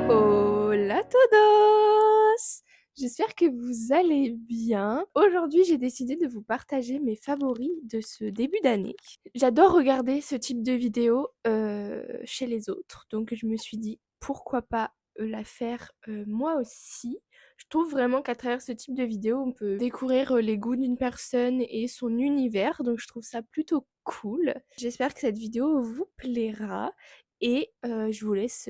Hola todos! J'espère que vous allez bien. Aujourd'hui, j'ai décidé de vous partager mes favoris de ce début d'année. J'adore regarder ce type de vidéo chez les autres, donc je me suis dit pourquoi pas la faire moi aussi. Je trouve vraiment qu'à travers ce type de vidéo, on peut découvrir les goûts d'une personne et son univers, donc je trouve ça plutôt cool. J'espère que cette vidéo vous plaira. Et je vous laisse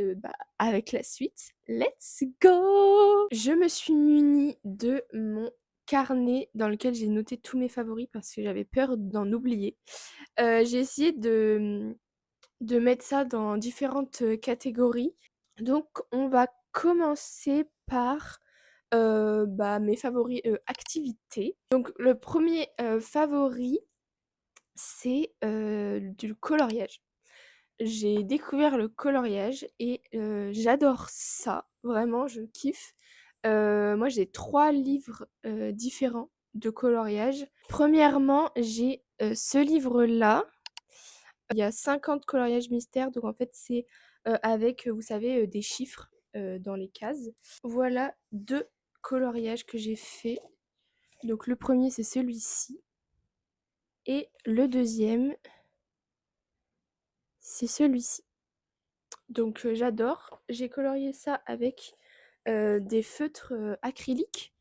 avec la suite. Let's go! Je me suis munie de mon carnet dans lequel j'ai noté tous mes favoris parce que j'avais peur d'en oublier. J'ai essayé de mettre ça dans différentes catégories. Donc on va commencer par mes favoris activités. Donc le premier favori, c'est du coloriage. J'ai découvert le coloriage et j'adore ça. Vraiment, je kiffe. Moi, j'ai 3 livres différents de coloriage. Premièrement, j'ai ce livre-là. Il y a 50 coloriages mystères, donc en fait, c'est avec, vous savez, des chiffres dans les cases. Voilà 2 coloriages que j'ai faits. Donc le premier, c'est celui-ci. Et le deuxième, c'est celui-ci. Donc j'adore. J'ai colorié ça avec des feutres acryliques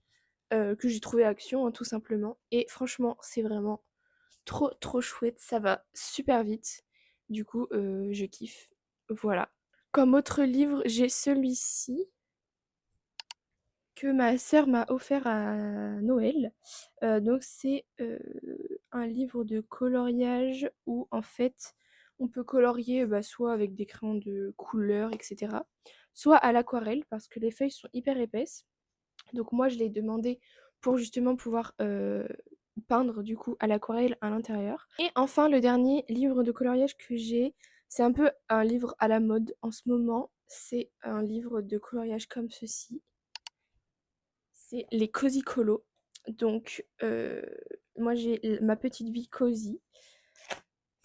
que j'ai trouvé à Action, hein, tout simplement. Et franchement, c'est vraiment trop trop chouette. Ça va super vite. Du coup, je kiffe. Voilà. Comme autre livre, j'ai celui-ci que ma sœur m'a offert à Noël. Donc c'est un livre de coloriage où en fait on peut colorier soit avec des crayons de couleur, etc. Soit à l'aquarelle parce que les feuilles sont hyper épaisses. Donc moi je l'ai demandé pour justement pouvoir peindre du coup à l'aquarelle à l'intérieur. Et enfin le dernier livre de coloriage que j'ai, c'est un peu un livre à la mode en ce moment. C'est un livre de coloriage comme ceci. C'est les Cozy Colo. Donc, moi j'ai ma petite vie cosy.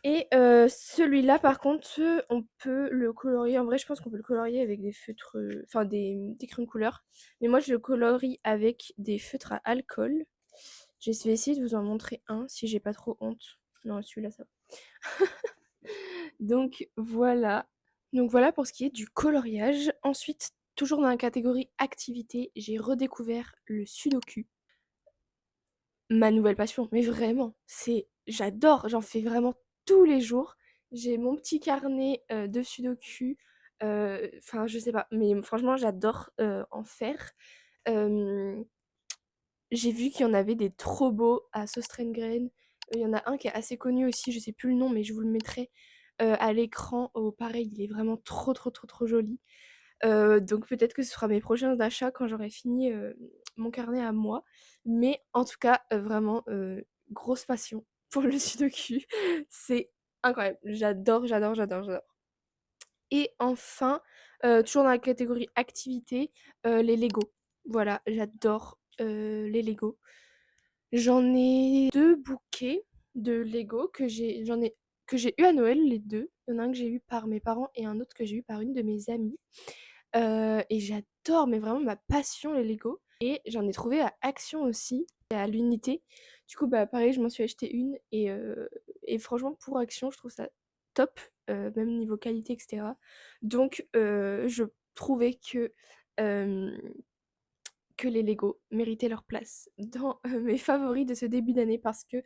Et celui-là, par contre, on peut le colorier. En vrai, je pense qu'on peut le colorier avec des feutres, enfin des crayons de couleur. Mais moi, je le colorie avec des feutres à alcool. Je vais essayer de vous en montrer un si j'ai pas trop honte. Non, celui-là, ça va. Donc voilà. Donc voilà pour ce qui est du coloriage. Ensuite, toujours dans la catégorie activité, j'ai redécouvert le sudoku. Ma nouvelle passion, mais vraiment, j'adore, j'en fais vraiment tous les jours. J'ai mon petit carnet de sudoku, enfin je sais pas, mais franchement j'adore en faire. Hem, j'ai vu qu'il y en avait des trop beaux à Sostrengren. Il y en a un qui est assez connu aussi, je sais plus le nom, mais je vous le mettrai à l'écran. Oh, pareil, il est vraiment trop trop trop trop joli. Donc peut-être que ce sera mes prochains achats quand j'aurai fini mon carnet à moi. Mais en tout cas, vraiment, grosse passion pour le sudoku. C'est incroyable. J'adore, j'adore, j'adore, j'adore. Et enfin, toujours dans la catégorie activité, les Lego. Voilà, j'adore les Lego. J'en ai 2 bouquets de Lego que j'ai eu à Noël, les 2. Il y en a un que j'ai eu par mes parents et un autre que j'ai eu par une de mes amies. Et j'adore, mais vraiment ma passion, les Lego. Et j'en ai trouvé à Action aussi, à l'unité. Du coup, pareil, je m'en suis acheté une et franchement, pour Action, je trouve ça top, même niveau qualité, et cetera. Donc je trouvais hem, que les Lego méritaient leur place dans, mes favoris de ce début d'année parce que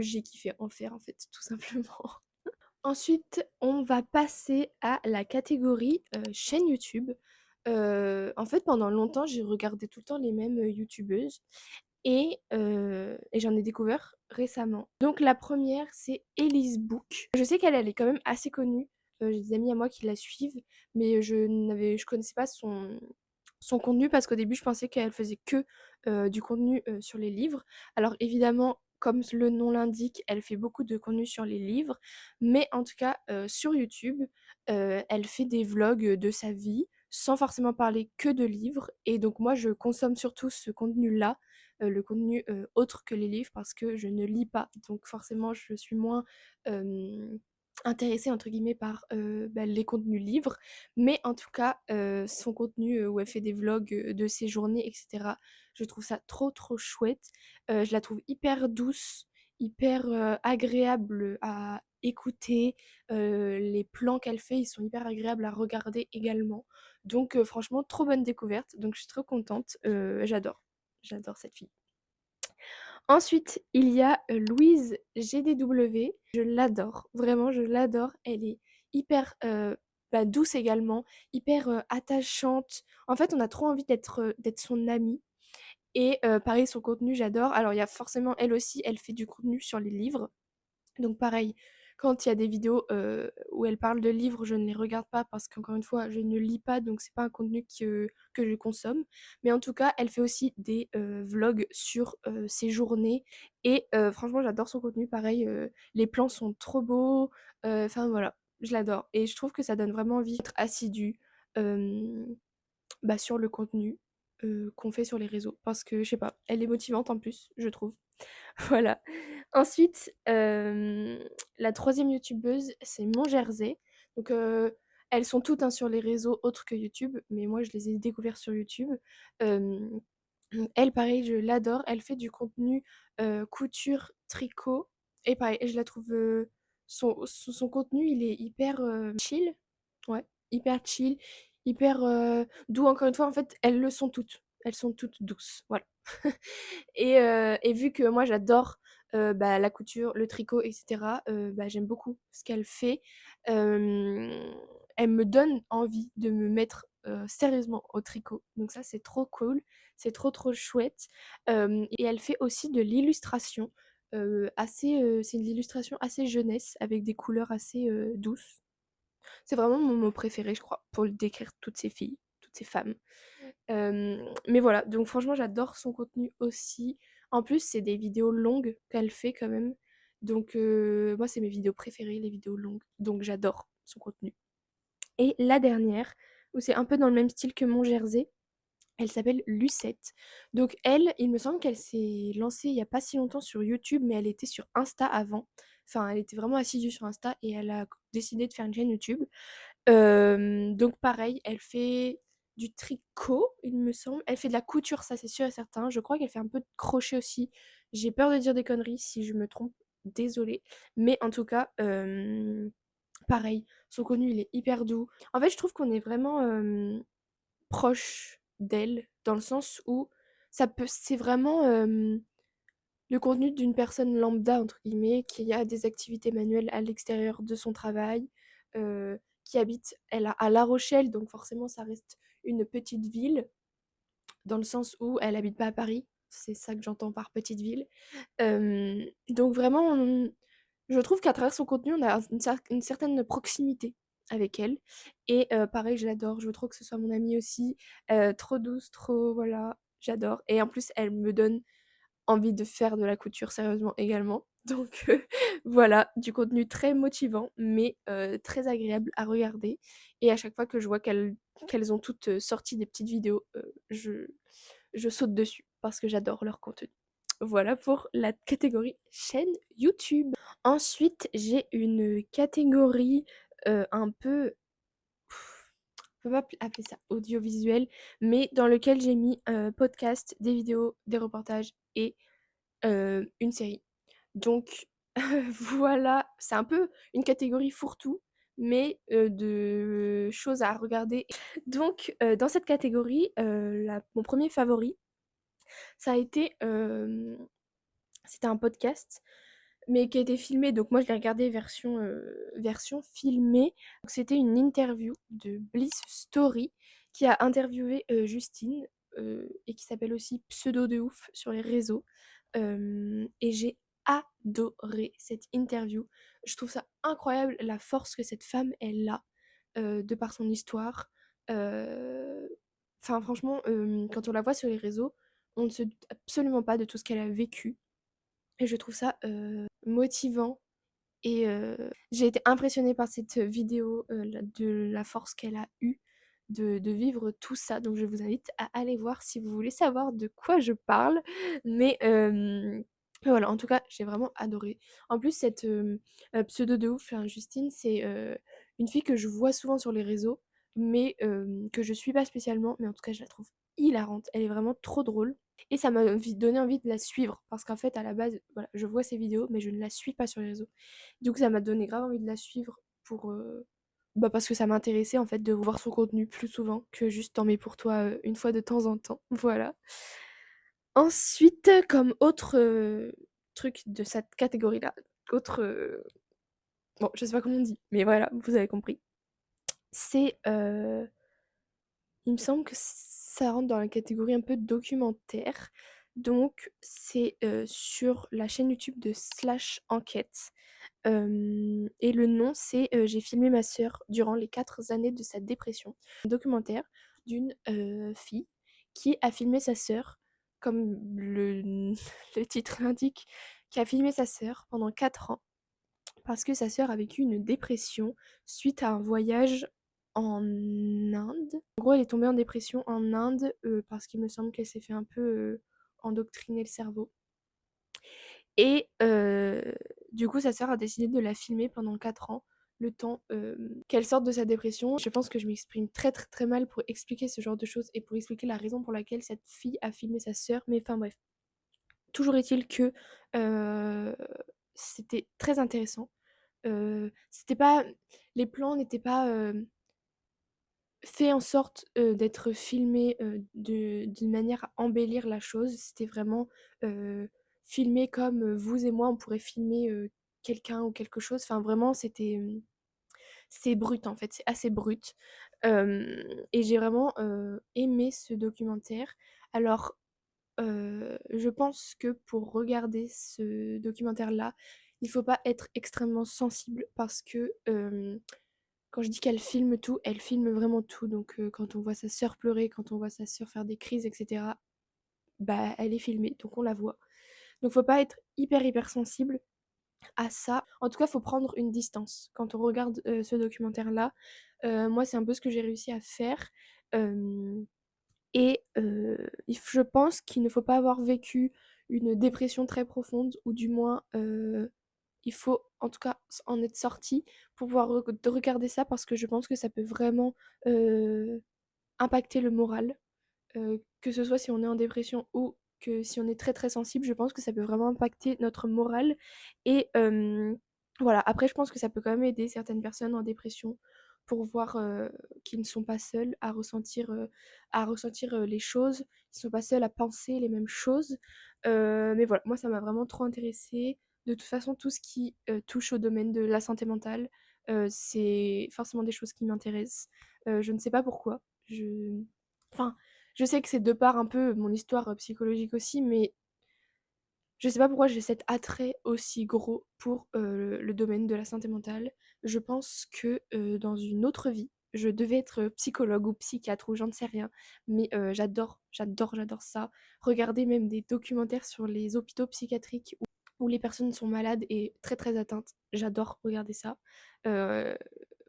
j'ai kiffé en faire, en fait, tout simplement. Ensuite, on va passer à la catégorie chaîne YouTube. En fait, pendant longtemps, j'ai regardé tout le temps les mêmes youtubeuses et j'en ai découvert récemment. Donc, la première, c'est Elise Book. Je sais qu'elle est quand même assez connue. J'ai des amis à moi qui la suivent, mais je connaissais pas son contenu parce qu'au début, je pensais qu'elle faisait que du contenu sur les livres. Alors, évidemment, comme le nom l'indique, elle fait beaucoup de contenu sur les livres, mais en tout cas, sur YouTube, elle fait des vlogs de sa vie sans forcément parler que de livres. Et donc, moi, je consomme surtout ce contenu-là, le contenu autre que les livres, parce que je ne lis pas. Donc, forcément, je suis moins intéressée entre guillemets par, les contenus livres, mais en tout cas, son contenu, où elle fait des vlogs, de ses journées et cetera, je trouve ça trop, trop chouette. Je la trouve hyper douce, hyper, agréable à écouter. Les plans qu'elle fait, ils sont hyper agréables à regarder également. Donc franchement, trop bonne découverte, donc je suis trop contente, j'adore cette fille. Ensuite, il y a, Louise GDW. Je l'adore, vraiment je l'adore. Elle est hyper, douce également, hyper, attachante. En fait, on a trop envie d'être son amie et pareil son contenu j'adore. Alors il y a forcément elle aussi, elle fait du contenu sur les livres. Donc pareil, quand il y a des vidéos, où elle parle de livres, je ne les regarde pas parce qu'encore une fois, je ne lis pas, donc c'est pas un contenu que je consomme. Mais en tout cas, elle fait aussi des, vlogs sur, ses journées et franchement, j'adore son contenu. Pareil, les plans sont trop beaux, enfin voilà, je l'adore et je trouve que ça donne vraiment envie d'être assidu, hem, sur le contenu, qu'on fait sur les réseaux parce que je sais pas, elle est motivante en plus, je trouve. Voilà. Ensuite, la troisième youtubeuse, c'est Mongersey. Donc, elles sont toutes, hein, sur les réseaux autres que YouTube, mais moi je les ai découvertes sur YouTube. Hem, Elle pareil, je l'adore. Elle fait du contenu, couture, tricot et pareil, je la trouve, son contenu, il est hyper, chill. Ouais, hyper chill, hyper, doux. Encore une fois, en fait, elles le sont toutes. Elles sont toutes douces, voilà. Et vu que moi j'adore, la couture, le tricot et cetera, j'aime beaucoup ce qu'elle fait. Hem, Elle me donne envie de me mettre, sérieusement au tricot. Donc ça, c'est trop cool, c'est trop, trop chouette. Et elle fait aussi de l'illustration, c'est de l'illustration assez jeunesse avec des couleurs assez, douces. C'est vraiment mon mot préféré, je crois, pour décrire toutes ces filles, toutes ces femmes. Mais voilà, donc franchement, j'adore son contenu aussi. En plus, c'est des vidéos longues qu'elle fait quand même. Donc, moi, c'est mes vidéos préférées, les vidéos longues. Donc, j'adore son contenu. Et la dernière, où c'est un peu dans le même style que Mon Jersey, elle s'appelle Lucette. Donc, elle, il me semble qu'elle s'est lancée il y a pas si longtemps sur YouTube, mais elle était sur Insta avant. Enfin, elle était vraiment assidue sur Insta et elle a décidé de faire une chaîne YouTube. Donc pareil, elle fait du tricot, il me semble. Elle fait de la couture, ça c'est sûr et certain. Je crois qu'elle fait un peu de crochet aussi. J'ai peur de dire des conneries si je me trompe, désolée. Mais en tout cas, pareil, son contenu il est hyper doux. En fait, je trouve qu'on est vraiment proche d'elle, dans le sens où c'est vraiment le contenu d'une personne lambda, entre guillemets, qui a des activités manuelles à l'extérieur de son travail, qui habite elle, à La Rochelle, donc forcément ça reste une petite ville, dans le sens où elle habite pas à Paris. C'est ça que j'entends par petite ville. Donc vraiment, je trouve qu'à travers son contenu, on a une certaine proximité avec elle et pareil, je l'adore, je veux trop que ce soit mon amie aussi, trop douce, trop voilà, j'adore et en plus, elle me donne envie de faire de la couture sérieusement également. Donc voilà, du contenu très motivant, mais très agréable à regarder. Et à chaque fois que je vois qu'elles ont toutes sorti des petites vidéos, je saute dessus parce que j'adore leur contenu. Voilà pour la catégorie chaîne YouTube. Ensuite, j'ai une catégorie un peu, on peut pas appeler ça audiovisuel, mais dans lequel j'ai mis podcast, des vidéos, des reportages et une série. Donc voilà, c'est un peu une catégorie fourre-tout, mais de choses à regarder. Donc dans cette catégorie, mon premier favori, ça a été, c'était un podcast, mais qui a été filmé, donc moi je l'ai regardé version filmée. Donc c'était une interview de Bliss Story qui a interviewé, Justine, et qui s'appelle aussi Pseudo de ouf sur les réseaux. Et j'ai adoré cette interview. Je trouve ça incroyable la force que cette femme elle a, de par son histoire. Heu, enfin franchement, quand on la voit sur les réseaux, on ne se doute absolument pas de tout ce qu'elle a vécu et je trouve ça, motivant et j'ai été impressionnée par cette vidéo, de la force qu'elle a eue de vivre tout ça. Donc je vous invite à aller voir si vous voulez savoir de quoi je parle. Mais Mais voilà, en tout cas, j'ai vraiment adoré. En plus, cette, pseudo de ouf, enfin Justine, c'est, une fille que je vois souvent sur les réseaux, mais que je suis pas spécialement, mais en tout cas, je la trouve hilarante. Elle est vraiment trop drôle et ça m'a donné envie de la suivre parce qu'en fait, à la base, voilà, je vois ses vidéos, mais je ne la suis pas sur les réseaux. Du coup, ça m'a donné grave envie de la suivre pour, bah, parce que ça m'intéressait, en fait, de voir son contenu plus souvent que juste «Tant mais pour toi», une fois de temps en temps. Voilà. Ensuite, comme autre, truc de cette catégorie-là, autre, bon, je sais pas comment on dit, mais voilà, vous avez compris. C'est, il me semble que ça rentre dans la catégorie un peu documentaire. Donc c'est, sur la chaîne YouTube de Slash Enquête. Et le nom c'est, «J'ai filmé ma sœur durant les 4 années de sa dépression». Un documentaire d'une, fille qui a filmé sa sœur, comme le titre l'indique, qui a filmé sa sœur pendant 4 ans parce que sa sœur a vécu une dépression suite à un voyage en Inde. En gros, elle est tombée en dépression en Inde, parce qu'il me semble qu'elle s'est fait un peu, endoctriner le cerveau. Et du coup, sa sœur a décidé de la filmer pendant 4 ans, le temps, qu'elle sorte de sa dépression. Je pense que je m'exprime très, très, très mal pour expliquer ce genre de choses et pour expliquer la raison pour laquelle cette fille a filmé sa sœur, mais enfin bref. Toujours est-il que, heu, c'était très intéressant. C'était pas les plans n'étaient pas, faits en sorte, d'être filmés, d'une manière à embellir la chose. C'était vraiment, filmé comme, vous et moi on pourrait filmer, quelqu'un ou quelque chose. Enfin vraiment c'était, c'est brut en fait, c'est assez brut. Et j'ai vraiment, aimé ce documentaire. Alors, je pense que pour regarder ce documentaire-là, il faut pas être extrêmement sensible parce que, quand je dis qu'elle filme tout, elle filme vraiment tout. Donc, quand on voit sa sœur pleurer, quand on voit sa sœur faire des crises et cetera, bah, elle est filmée, donc on la voit. Donc faut pas être hyper, hyper sensible à ça. En tout cas, faut prendre une distance quand on regarde, ce documentaire-là. Moi, c'est un peu ce que j'ai réussi à faire, hem et je pense qu'il ne faut pas avoir vécu une dépression très profonde ou du moins, il faut en tout cas en être sorti pour pouvoir regarder ça parce que je pense que ça peut vraiment, heu, impacter le moral. Que ce soit si on est en dépression ou que si on est très, très sensible, je pense que ça peut vraiment impacter notre morale et voilà. Après je pense que ça peut quand même aider certaines personnes en dépression pour voir, qu'ils ne sont pas seuls à ressentir, les choses. Ils ne sont pas seuls à penser les mêmes choses. Mais voilà, moi ça m'a vraiment trop intéressée. De toute façon, tout ce qui, touche au domaine de la santé mentale, c'est forcément des choses qui m'intéressent. Je ne sais pas pourquoi. Enfin, je sais que c'est de par un peu mon histoire, psychologique aussi, mais je sais pas pourquoi j'ai cet attrait aussi gros pour, le domaine de la santé mentale. Je pense que, dans une autre vie, je devais être, psychologue ou psychiatre ou j'en sais rien, mais j'adore, j'adore, j'adore ça. Regarder même des documentaires sur les hôpitaux psychiatriques où les personnes sont malades et très, très atteintes, j'adore regarder ça. Heu,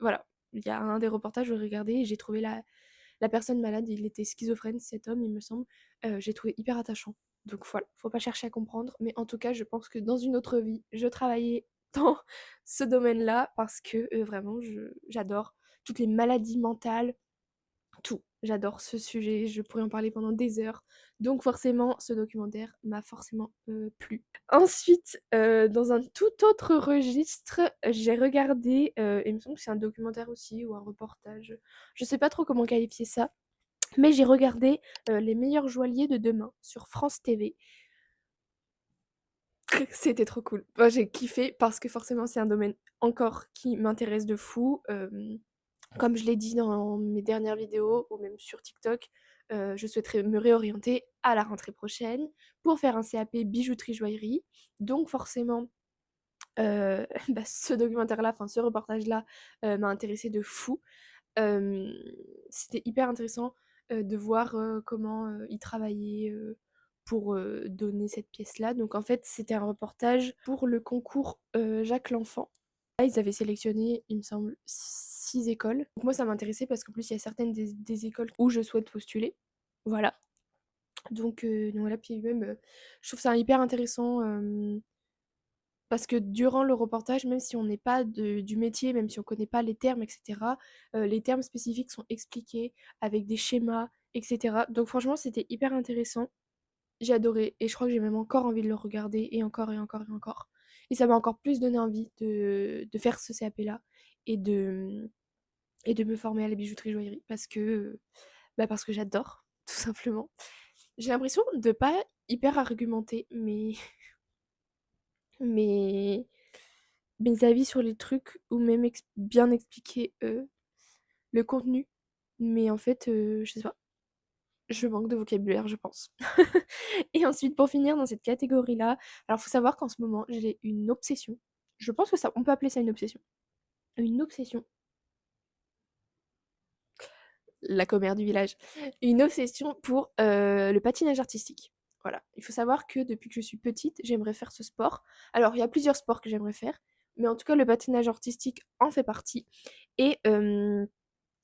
voilà, il y a un des reportages où j'ai regardé et j'ai trouvé la personne malade, il était schizophrène, cet homme, il me semble. J'ai trouvé hyper attachant. Donc voilà, faut pas chercher à comprendre. Mais en tout cas, je pense que dans une autre vie, je travaillais dans ce domaine-là parce que vraiment, j'adore toutes les maladies mentales, tout. J'adore ce sujet, je pourrais en parler pendant des heures. Donc forcément, ce documentaire m'a forcément plu. Ensuite, dans un tout autre registre, j'ai regardé, il me semble que c'est un documentaire aussi ou un reportage, je sais pas trop comment qualifier ça, mais j'ai regardé, Les meilleurs joailliers de demain sur France TV. C'était trop cool. Moi, j'ai kiffé parce que forcément, c'est un domaine encore qui m'intéresse de fou. Comme je l'ai dit dans mes dernières vidéos ou même sur TikTok, je souhaiterais me réorienter à la rentrée prochaine pour faire un CAP bijouterie-joaillerie. Donc forcément, bah, ce documentaire-là, enfin ce reportage-là, m'a intéressée de fou. Hem, C'était hyper intéressant, de voir, comment, ils travaillaient, pour, donner cette pièce-là. Donc en fait, c'était un reportage pour le concours, Jacques L'Enfant. Là, ils avaient sélectionné, il me semble, 6 écoles. Donc moi, ça m'intéressait parce qu'en plus, il y a certaines des écoles où je souhaite postuler. Voilà. Donc voilà, puis même, je trouve ça hyper intéressant, parce que durant le reportage, même si on n'est pas du métier, même si on connaît pas les termes et cetera, les termes spécifiques sont expliqués avec des schémas et cetera. Donc franchement, c'était hyper intéressant. J'ai adoré et je crois que j'ai même encore envie de le regarder et encore et encore et encore. Et ça m'a encore plus donné envie de faire ce CAP-là et de me former à la bijouterie joaillerie parce que j'adore, tout simplement. J'ai l'impression de pas hyper argumenter mes, mes avis sur les trucs ou même bien expliquer le contenu. Mais en fait, je sais pas, je manque de vocabulaire, je pense. Et ensuite, pour finir dans cette catégorie-là, alors faut savoir qu'en ce moment, j'ai une obsession. Je pense que ça, on peut appeler ça une obsession. Une obsession. La commère du village. Une obsession pour le patinage artistique. Voilà. Il faut savoir que depuis que je suis petite, j'aimerais faire ce sport. Alors, il y a plusieurs sports que j'aimerais faire, mais en tout cas, le patinage artistique en fait partie. Et, euh,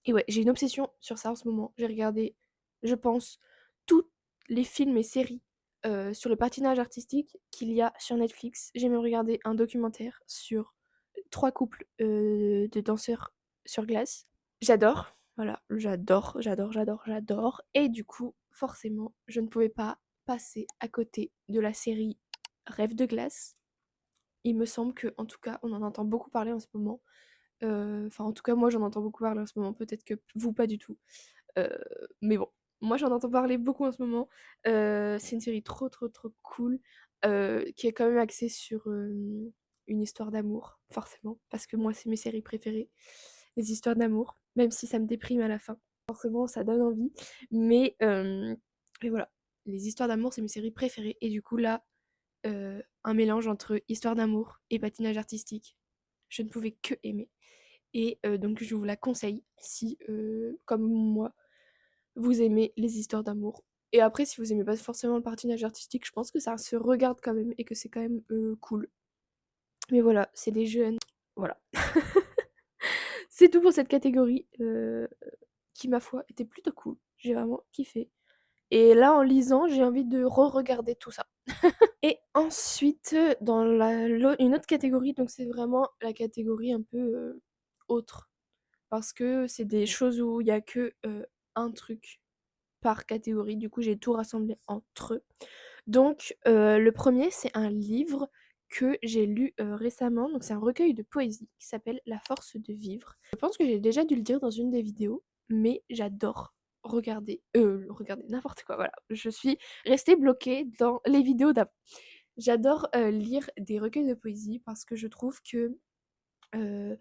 et ouais, j'ai une obsession sur ça en ce moment. J'ai regardé, je pense, tous les films et séries sur le patinage artistique qu'il y a sur Netflix. J'ai même regardé un documentaire sur 3 couples de danseurs sur glace. J'adore, voilà, j'adore, j'adore, j'adore, j'adore. Et du coup, forcément, je ne pouvais pas passer à côté de la série Rêve de glace. Il me semble que, en tout cas, on en entend beaucoup parler en ce moment. Enfin, en tout cas, moi, j'en entends beaucoup parler en ce moment. Peut-être que vous, pas du tout. Euh, mais bon, moi, j'en entends parler beaucoup en ce moment. C'est une série trop, trop, trop cool, qui est quand même axée sur une histoire d'amour, forcément, parce que moi, c'est mes séries préférées, les histoires d'amour, même si ça me déprime à la fin. Forcément, ça donne envie, mais voilà, les histoires d'amour, c'est mes séries préférées, et du coup, là, un mélange entre histoire d'amour et patinage artistique, je ne pouvais que aimer. Et donc, je vous la conseille si, comme moi, vous aimez les histoires d'amour. Et après, si vous aimez pas forcément le patinage artistique, je pense que ça se regarde quand même et que c'est quand même cool. Mais voilà, c'est des jeunes. Voilà. C'est tout pour cette catégorie qui, ma foi, était plutôt cool. J'ai vraiment kiffé. Et là, en lisant, j'ai envie de re-regarder tout ça. Et ensuite, dans une autre catégorie, donc c'est vraiment la catégorie un peu autre. Parce que c'est des choses où il y a que un truc par catégorie. Du coup, j'ai tout rassemblé entre eux. Donc, le premier, c'est un livre que j'ai lu récemment. Donc, c'est un recueil de poésie qui s'appelle La force de vivre. Je pense que j'ai déjà dû le dire dans une des vidéos, mais j'adore regarder n'importe quoi. Voilà, je suis restée bloquée dans les vidéos d'avant. J'adore lire des recueils de poésie parce que je trouve que euh,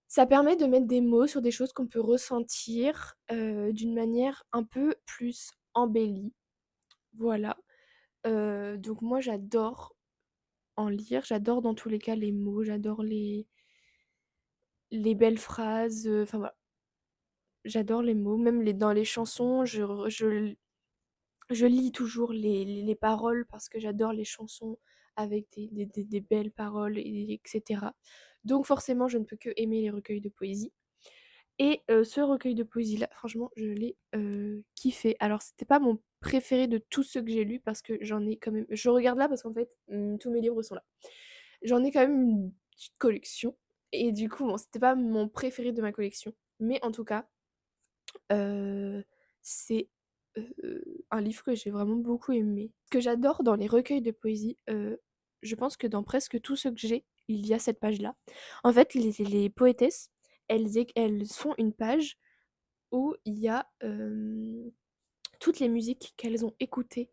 ça permet de mettre des mots sur des choses qu'on peut ressentir d'une manière un peu plus embellie. Voilà. Donc moi j'adore en lire, j'adore dans tous les cas les mots, j'adore les belles phrases, enfin voilà, j'adore les mots, même dans les chansons, je lis toujours les paroles parce que j'adore les chansons avec des belles paroles, etc. Donc forcément je ne peux que aimer les recueils de poésie. Et ce recueil de poésie-là, franchement, je l'ai kiffé. Alors, c'était pas mon préféré de tous ceux que j'ai lus parce que j'en ai quand même. Je regarde là parce qu'en fait, tous mes livres sont là. J'en ai quand même une petite collection. Et du coup, bon, c'était pas mon préféré de ma collection. Mais en tout cas, c'est un livre que j'ai vraiment beaucoup aimé. Ce que j'adore dans les recueils de poésie, je pense que dans presque tous ceux que j'ai, il y a cette page-là. En fait, les poétesses, elles font une page où il y a toutes les musiques qu'elles ont écoutées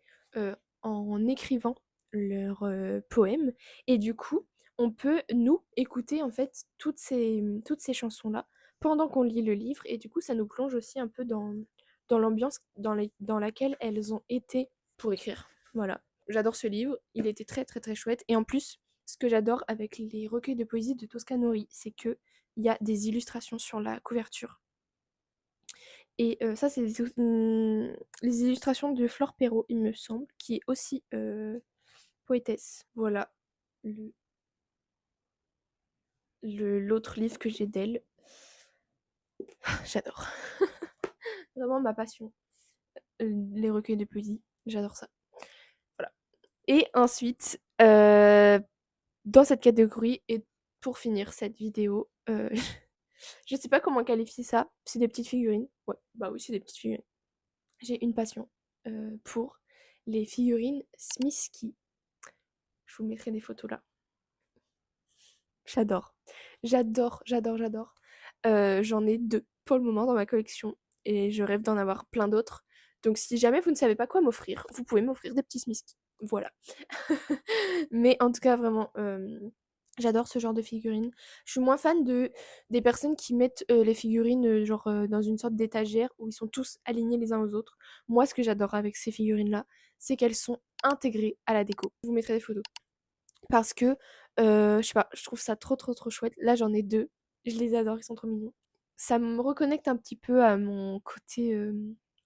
en écrivant leurs poèmes. Et du coup, on peut, nous, écouter en fait toutes ces chansons-là pendant qu'on lit le livre. Et du coup, ça nous plonge aussi un peu dans l'ambiance dans laquelle elles ont été pour écrire. Voilà. J'adore ce livre. Il était très, très, très chouette. Et en plus, ce que j'adore avec les recueils de poésie de Toscanori, c'est que il y a des illustrations sur la couverture. Et ça, c'est les illustrations de Flore Perrault, il me semble, qui est aussi poétesse. Voilà le- l'autre livre que j'ai d'elle. J'adore. Vraiment ma passion. les recueils de poésie, j'adore ça. Voilà. Et ensuite, dans cette catégorie et pour finir cette vidéo, je sais pas comment qualifier ça, c'est des petites figurines. Ouais, bah oui, c'est des petites figurines. J'ai une passion, pour les figurines Smisky. Je vous mettrai des photos là. J'adore. J'adore, j'adore, j'adore. J'en ai 2 pour le moment dans ma collection et je rêve d'en avoir plein d'autres. Donc si jamais vous ne savez pas quoi m'offrir, vous pouvez m'offrir des petits Smisky. Voilà. Mais en tout cas, vraiment, j'adore ce genre de figurines. Je suis moins fan des personnes qui mettent, les figurines, genre, dans une sorte d'étagère où ils sont tous alignés les uns aux autres. Moi, ce que j'adore avec ces figurines-là, c'est qu'elles sont intégrées à la déco. Je vous mettrai des photos. Parce que, je sais pas, je trouve ça trop, trop, trop chouette. Là, j'en ai 2. Je les adore, ils sont trop mignons. Ça me reconnecte un petit peu à mon côté,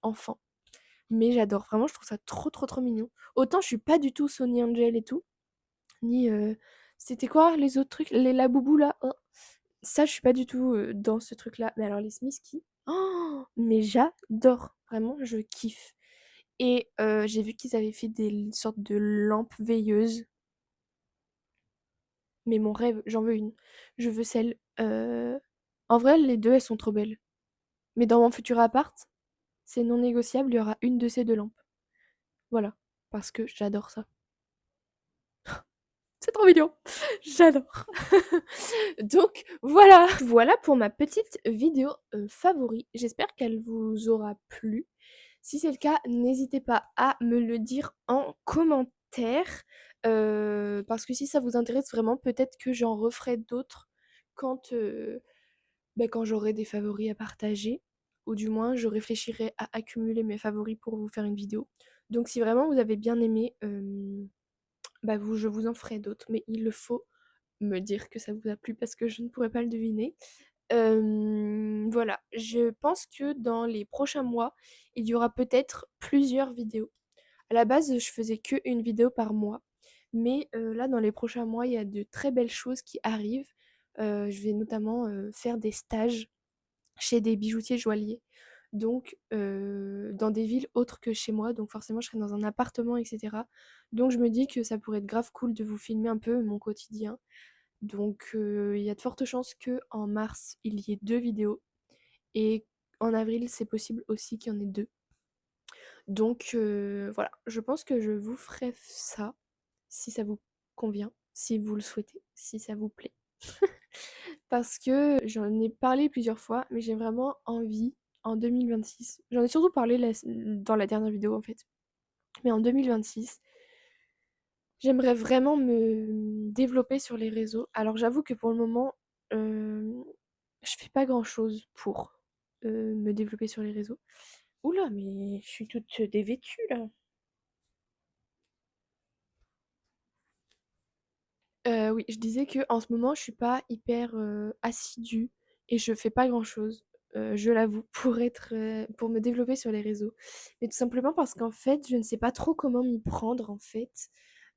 enfant. Mais j'adore, vraiment, je trouve ça trop, trop, trop mignon. Autant je suis pas du tout Sonny Angel et tout, ni, c'était quoi les autres trucs? Les Labubu là? Oh, ça, je suis pas du tout, dans ce truc-là. Mais alors les Smisky, oh mais j'adore! Vraiment, je kiffe. Et j'ai vu qu'ils avaient fait des sortes de lampes veilleuses. Mais mon rêve, j'en veux une. Je veux celle, en vrai, les 2 elles sont trop belles. Mais dans mon futur appart, c'est non négociable, il y aura une de ces 2 lampes. Voilà, parce que j'adore ça. C'est trop mignon. J'adore. Donc voilà, voilà pour ma petite vidéo, favori. J'espère qu'elle vous aura plu. Si c'est le cas, n'hésitez pas à me le dire en commentaire, parce que si ça vous intéresse vraiment, peut-être que j'en referai d'autres quand, quand j'aurai des favoris à partager ou du moins je réfléchirai à accumuler mes favoris pour vous faire une vidéo. Donc si vraiment vous avez bien aimé, je vous en ferai d'autres, mais il le faut me dire que ça vous a plu parce que je ne pourrais pas le deviner. Voilà, je pense que dans les prochains mois, il y aura peut-être plusieurs vidéos. À la base, je faisais qu'une vidéo par mois, mais là, dans les prochains mois, il y a de très belles choses qui arrivent. Je vais notamment, faire des stages chez des bijoutiers joailliers, donc dans des villes autres que chez moi, donc forcément je serai dans un appartement et cetera. Donc je me dis que ça pourrait être grave cool de vous filmer un peu mon quotidien. Donc il y a de fortes chances qu'en mars, il y ait 2 vidéos et en avril, c'est possible aussi qu'il y en ait 2. Donc voilà, je pense que je vous ferai ça, si ça vous convient, si vous le souhaitez, si ça vous plaît. Parce que j'en ai parlé plusieurs fois, mais j'ai vraiment envie en 2026, j'en ai surtout parlé dans la dernière vidéo en fait, mais en 2026, j'aimerais vraiment me développer sur les réseaux. Alors j'avoue que pour le moment, je fais pas grand-chose pour, me développer sur les réseaux. Ouh là, mais je suis toute dévêtue là. Oui, je disais que en ce moment, je suis pas hyper, assidue et je fais pas grand-chose, je l'avoue, pour me développer sur les réseaux. Mais tout simplement parce qu'en fait, je ne sais pas trop comment m'y prendre, en fait.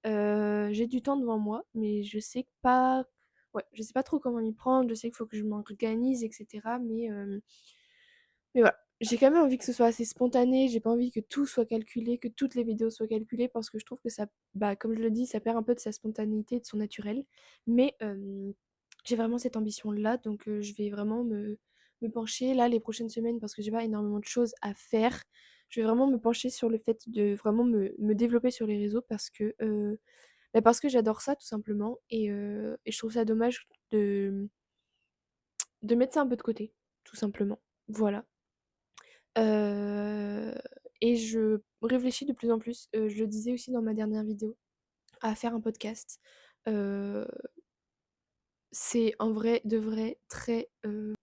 J'ai du temps devant moi, mais je sais pas ouais, je sais pas trop comment m'y prendre. Je sais qu'il faut que je m'organise et cetera, mais voilà, j'ai quand même envie que ce soit assez spontané, j'ai pas envie que tout soit calculé, que toutes les vidéos soient calculées parce que je trouve que ça, comme je le dis, ça perd un peu de sa spontanéité, de son naturel. Mais j'ai vraiment cette ambition-là, donc je vais vraiment me pencher là les prochaines semaines parce que j'ai pas énormément de choses à faire. Je vais vraiment me pencher sur le fait de vraiment me développer sur les réseaux parce que j'adore ça tout simplement et je trouve ça dommage de mettre ça un peu de côté, tout simplement. Voilà. Heu et je réfléchis de plus en plus, je le disais aussi dans ma dernière vidéo, à faire un podcast. Heu, c'est en vrai de vrai très,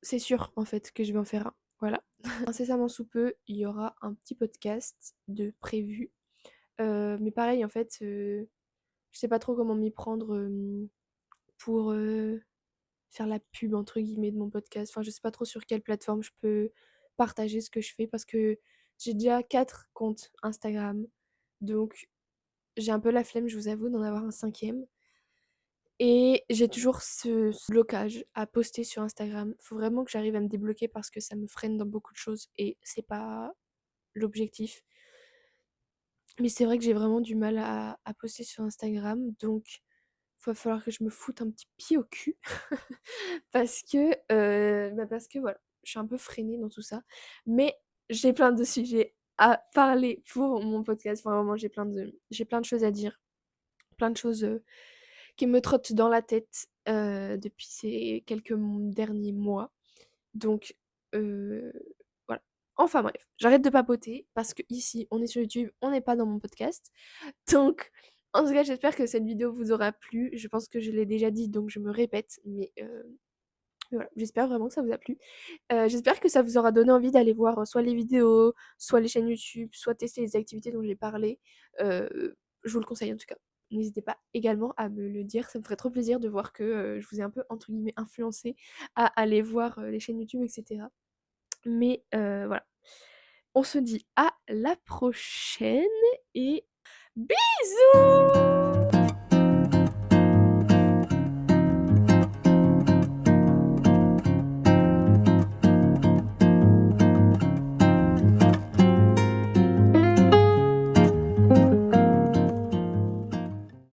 c'est sûr en fait que je vais en faire un, voilà. Incessamment sous peu, il y aura un petit podcast de prévu, mais pareil en fait, je sais pas trop comment m'y prendre, pour, faire la «pub» entre guillemets de mon podcast. Enfin, je sais pas trop sur quelle plateforme je peux partager ce que je fais parce que j'ai déjà 4 comptes Instagram. Donc j'ai un peu la flemme, je vous avoue, d'en avoir un cinquième. Et j'ai toujours ce blocage à poster sur Instagram. Faut vraiment que j'arrive à me débloquer parce que ça me freine dans beaucoup de choses et c'est pas l'objectif. Mais c'est vrai que j'ai vraiment du mal à poster sur Instagram, donc il va falloir que je me foute un petit pied au cul parce que voilà, je suis un peu freinée dans tout ça. Mais j'ai plein de sujets à parler pour mon podcast. Enfin, vraiment, j'ai plein de choses à dire, plein de choses qui me trottent dans la tête depuis ces quelques derniers mois. Donc, voilà. Enfin bref, j'arrête de papoter parce que ici, on est sur YouTube, on n'est pas dans mon podcast. Donc, en tout cas, j'espère que cette vidéo vous aura plu. Je pense que je l'ai déjà dit, donc je me répète, mais voilà, j'espère vraiment que ça vous a plu. J'espère que ça vous aura donné envie d'aller voir soit les vidéos, soit les chaînes YouTube, soit tester les activités dont j'ai parlé. Je vous le conseille en tout cas. N'hésitez pas également à me le dire, ça me ferait trop plaisir de voir que je vous ai un peu, entre guillemets, influencé à aller voir les chaînes YouTube, etc. Mais voilà. On se dit à la prochaine et bisous!